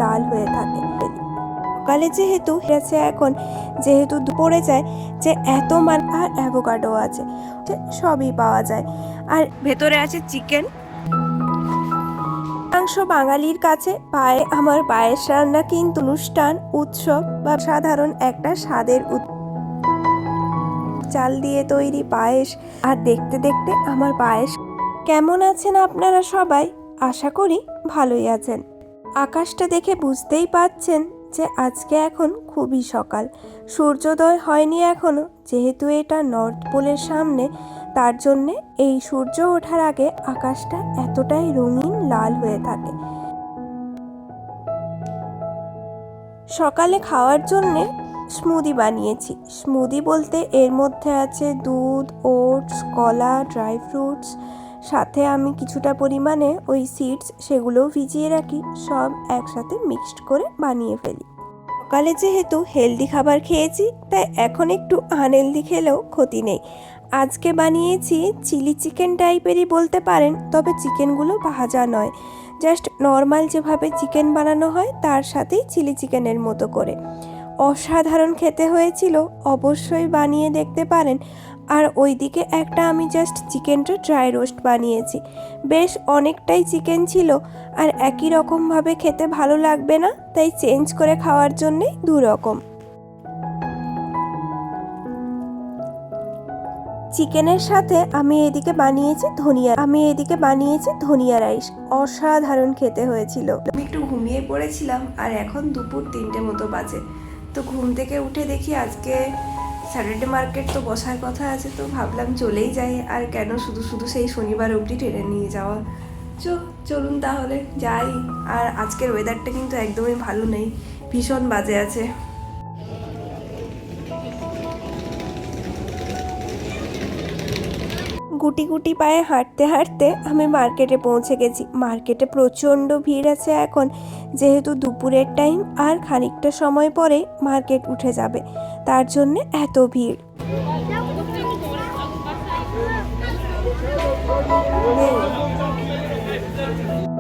লাল হয়ে থাকে। সকালে যেহেতু গেছে, এখন যেহেতু পড়ে যায় যে এত আর অ্যাভোকাডো আছে, সবই পাওয়া যায়। আর ভেতরে আছে চিকেন মাংস। বাঙালির কাছে আমার পায়েস রান্না কিন্তু অনুষ্ঠান, উৎসব বা সাধারণ একটা স্বাদের চাল দিয়ে তৈরি পায়েস। আর দেখতে দেখতে আমার পায়েস। কেমন আছেন আপনারা সবাই? আশা করি ভালোই আছেন। আকাশটা দেখে বুঝতেই পাচ্ছেন যে আজকে এখন খুবই সকাল, সূর্যোদয় হয়নি এখনো। যেহেতু এটা নর্থ পোলের সামনে, তার জন্যে এই সূর্য ওঠার আগে আকাশটা এতটাই রঙিন লাল হয়ে থাকে। সকালে খাওয়ার জন্যে স্মুদি বানিয়েছি। স্মুদি বলতে এর মধ্যে আছে দুধ, ওটস, কলা, ড্রাই ফ্রুটস, সাথে আমি কিছুটা পরিমাণে ওই সিডস সেগুলোও ভিজিয়ে রাখি, সব একসাথে মিক্সড করে বানিয়ে ফেলি। সকালে যেহেতু হেলদি খাবার খেয়েছি, তাই এখন একটু আনহেলদি খেলেও ক্ষতি নেই। আজকে বানিয়েছি চিলি চিকেন টাইপেরই বলতে পারেন, তবে চিকেনগুলো ভাজা নয়, জাস্ট নর্মাল যেভাবে চিকেন বানানো হয় তার সাথেই চিলি চিকেনের মতো করে। অসাধারণ খেতে হয়েছিল, অবশ্যই বানিয়ে দেখতে পারেন। আর ওইদিকে একটা আমি জাস্ট চিকেনটা ড্রাই রোস্ট বানিয়েছি। বেশ অনেকটাই চিকেন ছিল, আর একই রকমভাবে খেতে ভালো লাগবে না, তাই চেঞ্জ করে খাওয়ার জন্যে দু রকম। চিকেনের সাথে আমি এদিকে বানিয়েছি ধনিয়া রাইস। অসাধারণ খেতে হয়েছিল। আমি একটু ঘুমিয়ে পড়েছিলাম, আর এখন দুপুর 3টে মতো বাজে। তো ঘুম থেকে উঠে দেখি আজকে স্যাটারডে মার্কেট তো বসার কথা আছে, তো ভাবলাম চলেই যাই, আর কেন শুধু শুধু সেই শনিবার অবধি টেনে নিয়ে যাওয়া। চলুন তাহলে যাই। আর আজকের ওয়েদারটা কিন্তু একদমই ভালো নেই, ভীষণ বাজে আছে। গুটি গুটি পায়ে হাঁটতে হাঁটতে আমি মার্কেটে পৌঁছে গেছি। মার্কেটে প্রচণ্ড ভিড় আছে এখন, যেহেতু দুপুরের টাইম, আর খানিকটা সময় পরে মার্কেট উঠে যাবে, তার জন্য এত ভিড়।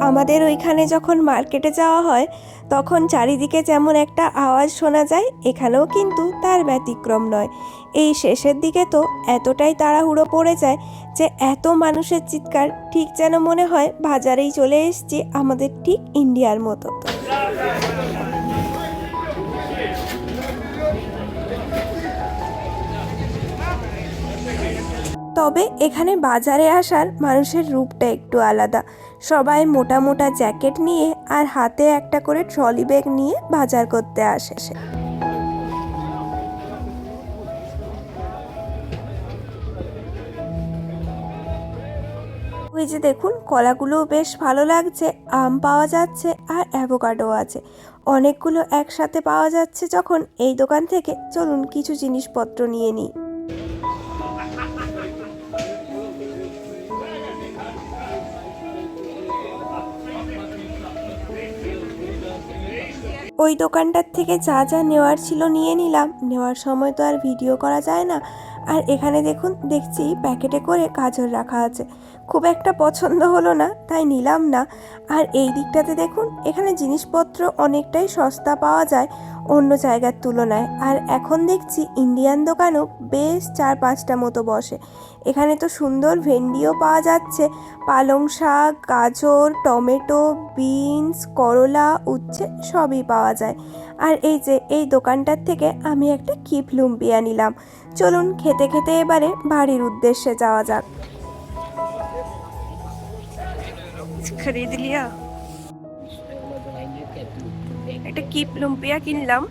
আমাদের ওইখানে যখন মার্কেটে যাওয়া হয়, তখন চারিদিকে যেমন একটা আওয়াজ শোনা যায়, এখানেও কিন্তু তার ব্যতিক্রম নয়। এই শেষের দিকে তো এতটাই তাড়াহুড়ো পড়ে যায় যে এত মানুষের চিৎকার, ঠিক যেন মনে হয় বাজারেই চলে এসেছি, আমাদের ঠিক ইন্ডিয়ার মতো। তবে এখানে বাজারে আসার মানুষের রূপটা একটু আলাদা। সবাই মোটা মোটা জ্যাকেট নিয়ে আর হাতে একটা করে ট্রলি ব্যাগ নিয়ে বাজার করতে আসে। ওই যে দেখুন, কলাগুলোও বেশ ভালো লাগছে, আম পাওয়া যাচ্ছে, আর অ্যাভোকাডো আছে। অনেকগুলো একসাথে পাওয়া যাচ্ছে যখন এই দোকান থেকে, চলুন কিছু জিনিসপত্র নিয়ে নিই। ওই দোকানটার থেকে যা যা নেওয়ার ছিল নিয়ে নিলাম। নেওয়ার সময় তো আর ভিডিও করা যায় না। আর এখানে দেখছি প্যাকেটে করে গাজর রাখা আছে। খুব একটা পছন্দ হলো না, তাই নিলাম না। আর এই দিকটাতে দেখুন, এখানে জিনিসপত্র অনেকটাই সস্তা পাওয়া যায় অন্য জায়গার তুলনায়। আর এখন দেখছি ইন্ডিয়ান দোকানও বেশ 4-5টা মতো বসে। এখানে তো সুন্দর ভেন্ডিও পাওয়া যাচ্ছে, পালং শাক, গাজর, টমেটো, বিনস, করলা, উচ্ছে সবই পাওয়া যায়। আর এই যে এই দোকানটার থেকে আমি একটা কিপ লুম্পিয়া নিলাম। চলুন খেতে খেতে এবারে বাড়ির উদ্দেশ্যে যাওয়া যাক। খরিদ লিয়া একটা কিপ লুম্পিয়া কিনলাম।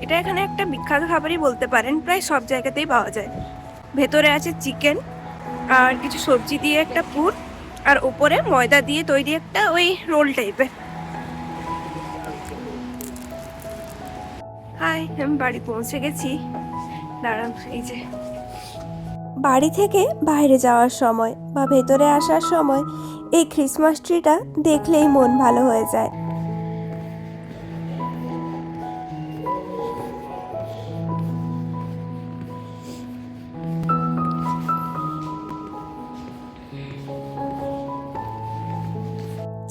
এটা এখানে একটা বিখ্যাত খাবারই বলতে পারেন, প্রায় সব জায়গাতেই পাওয়া যায়। ভেতরে আছে চিকেন আর কিছু সবজি দিয়ে একটা পুর, আর ওপরে ময়দা দিয়ে তৈরি একটা ওই রোল টাইপের। হাই, আমি বাড়ি পৌঁছে গেছি। দাঁড়ান, এই যে বাড়ি থেকে বাইরে যাওয়ার সময় বা ভেতরে আসার সময় এই ক্রিসমাস ট্রিটা দেখলেই মন ভালো হয়ে যায়।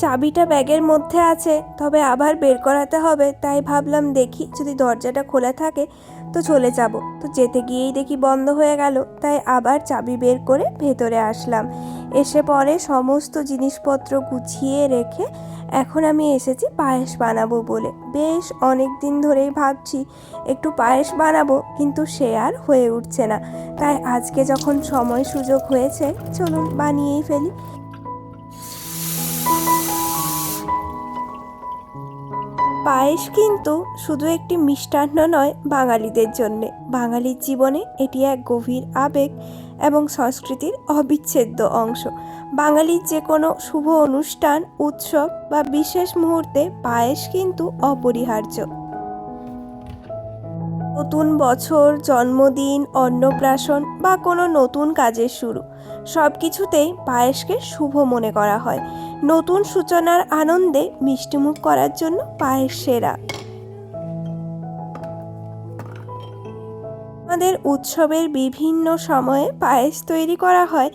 চাবিটা ব্যাগের মধ্যে আছে, তবে আবার বের করাতে হবে, তাই ভাবলাম দেখি যদি দরজাটা খোলা থাকে তো চলে যাব। তো যেতে গিয়েই দেখি বন্ধ হয়ে গেল, তাই আবার চাবি বের করে ভেতরে আসলাম। এসে পরে সমস্ত জিনিসপত্র গুছিয়ে রেখে এখন আমি এসেছি পায়েস বানাবো বলে। বেশ অনেক দিন ধরেই ভাবছি একটু পায়েস বানাবো, কিন্তু সে আর হয়ে উঠছে না। তাই আজকে যখন সময় সুযোগ হয়েছে, চলুন বানিয়েই ফেলি। পায়েস কিন্তু শুধু একটি মিষ্টান্ন নয় বাঙালিদের জন্যে। বাঙালির জীবনে এটি এক গভীর আবেগ এবং সংস্কৃতির অবিচ্ছেদ্য অংশ। বাঙালির যে কোনো শুভ অনুষ্ঠান, উৎসব বা বিশেষ মুহূর্তে পায়েস কিন্তু অপরিহার্য। নতুন বছর, জন্মদিন, অন্নপ্রাশন বা কোনো নতুন কাজের শুরু, সব কিছুতেই পায়েসকে শুভ মনে করা হয়। নতুন সূচনার আনন্দে মিষ্টিমুখ করার জন্য পায়েস সেরা। আমাদের উৎসবের বিভিন্ন সময়ে পায়েস তৈরি করা হয়,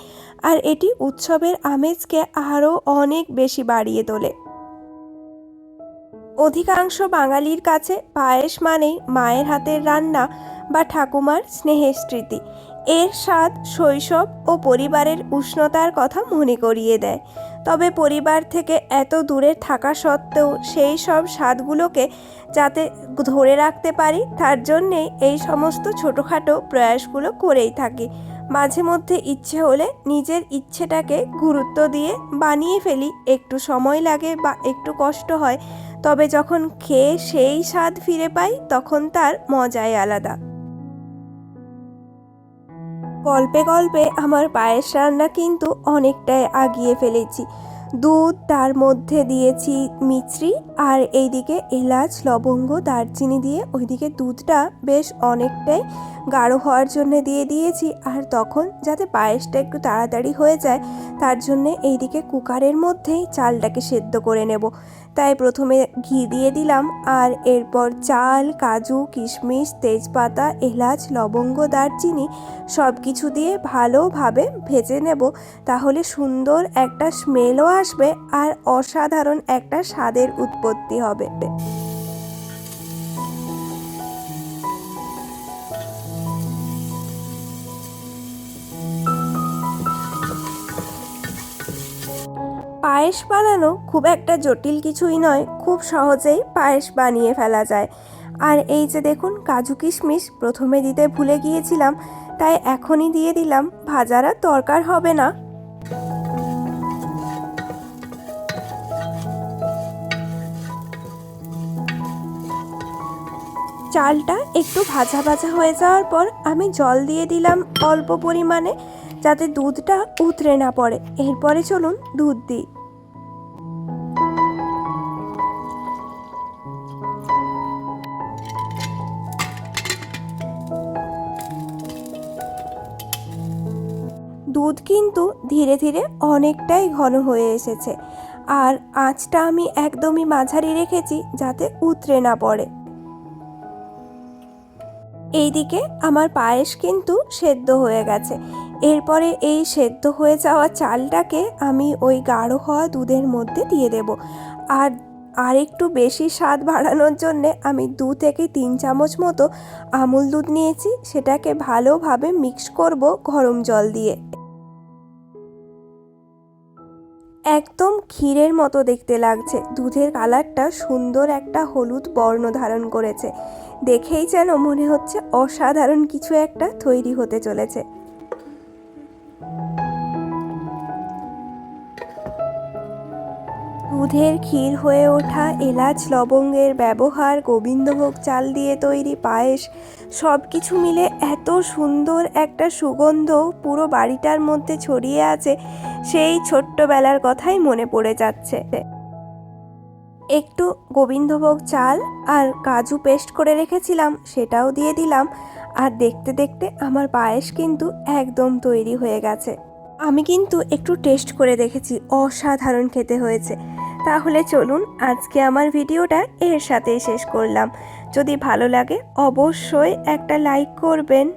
আর এটি উৎসবের আমেজকে আরও অনেক বেশি বাড়িয়ে তোলে। অধিকাংশ বাঙালির কাছে পায়েস মানেই মায়ের হাতের রান্না বা ঠাকুমার স্নেহের স্মৃতি। এর স্বাদ শৈশব ও পরিবারের উষ্ণতার কথা মনে করিয়ে দেয়। তবে পরিবার থেকে এত দূরে থাকা সত্ত্বেও সেই সব স্বাদগুলোকে যাতে ধরে রাখতে পারি, তার জন্যেই এই সমস্ত ছোটোখাটো প্রয়াসগুলো করেই থাকি। মাঝে মধ্যে ইচ্ছে হলে নিজের ইচ্ছেটাকে গুরুত্ব দিয়ে বানিয়ে ফেলি। একটু সময় লাগে বা একটু কষ্ট হয়, তবে যখন খেয়ে সেই স্বাদ ফিরে পাই তখন তার মজাই আলাদা। গল্পে গল্পে আমার পায়েস রান্না কিন্তু অনেকটাই আগিয়ে ফেলেছি। দুধ, তার মধ্যে দিয়েছি মিছরি, আর এইদিকে এলাচ, লবঙ্গ, দারচিনি দিয়ে ওইদিকে দুধটা বেশ অনেকটাই গাঢ় হওয়ার জন্য দিয়ে দিয়েছি। আর তখন যাতে পায়েসটা একটু তাড়াতাড়ি হয়ে যায়, তার জন্যে এইদিকে কুকারের মধ্যেই চালটাকে সেদ্ধ করে নেব। তাই প্রথমে ঘি দিয়ে দিলাম, আর এরপর চাল, কাজু, কিশমিশ, তেজপাতা, এলাচ, লবঙ্গ, দারচিনি সব কিছু দিয়ে ভালোভাবে ভেজে নেব। তাহলে সুন্দর একটা স্মেলও আসবে আর অসাধারণ একটা স্বাদের উৎপত্তি হবে। পায়েস বানানো খুব একটা জটিল কিছুই নয়, খুব সহজেই পায়েস বানিয়ে ফেলা যায়। আর এই যে দেখুন, কাজু কিশমিশ প্রথমে দিতে ভুলে গিয়েছিলাম, তাই এখনই দিয়ে দিলাম, ভাজার আর দরকার হবে না। চালটা একটু ভাজা ভাজা হয়ে যাওয়ার পর আমি জল দিয়ে দিলাম অল্প পরিমাণে, যাতে দুধটা উতরে না পড়ে। এরপরে চলুন দুধ দিই। দুধ কিন্তু ধীরে ধীরে অনেকটাই ঘন হয়ে এসেছে, আর আঁচটা আমি একদমই মাঝারি রেখেছি যাতে উতরে না পড়ে। এইদিকে আমার পায়েস কিন্তু সেদ্ধ হয়ে গেছে। এরপরে এই সেদ্ধ হয়ে যাওয়া চালটাকে আমি ওই গাঢ় হওয়া দুধের মধ্যে দিয়ে দেব। আর একটু বেশি স্বাদ বাড়ানোর জন্যে আমি 2 থেকে 3 চামচ মতো আমুল দুধ নিয়েছি। সেটাকে ভালোভাবে মিক্স করব গরম জল দিয়ে। একদম ক্ষীরের মতো দেখতে লাগছে। দুধের কালারটা সুন্দর একটা হলুদ বর্ণ ধারণ করেছে। দেখেই যেন মনে হচ্ছে অসাধারণ কিছু একটা তৈরি হতে চলেছে। দুধের ক্ষীর হয়ে ওঠা, এলাচ লবঙ্গের ব্যবহার, গোবিন্দভোগ চাল দিয়ে তৈরি পায়েস, সব কিছু মিলে এত সুন্দর একটা সুগন্ধ পুরো বাড়িটার মধ্যে ছড়িয়ে আছে, সেই ছোট্টবেলার কথাই মনে পড়ে যাচ্ছে। একটু গোবিন্দভোগ চাল আর কাজু পেস্ট করে রেখেছিলাম, সেটাও দিয়ে দিলাম। আর দেখতে দেখতে আমার পায়েস কিন্তু একদম তৈরি হয়ে গেছে। আমি কিন্তু একটু টেস্ট করে দেখেছি, অসাধারণ খেতে হয়েছে। তাহলে চলুন আজকে আমার ভিডিওটা এর সাথেই শেষ করলাম। যদি ভালো লাগে অবশ্যই একটা লাইক করবেন।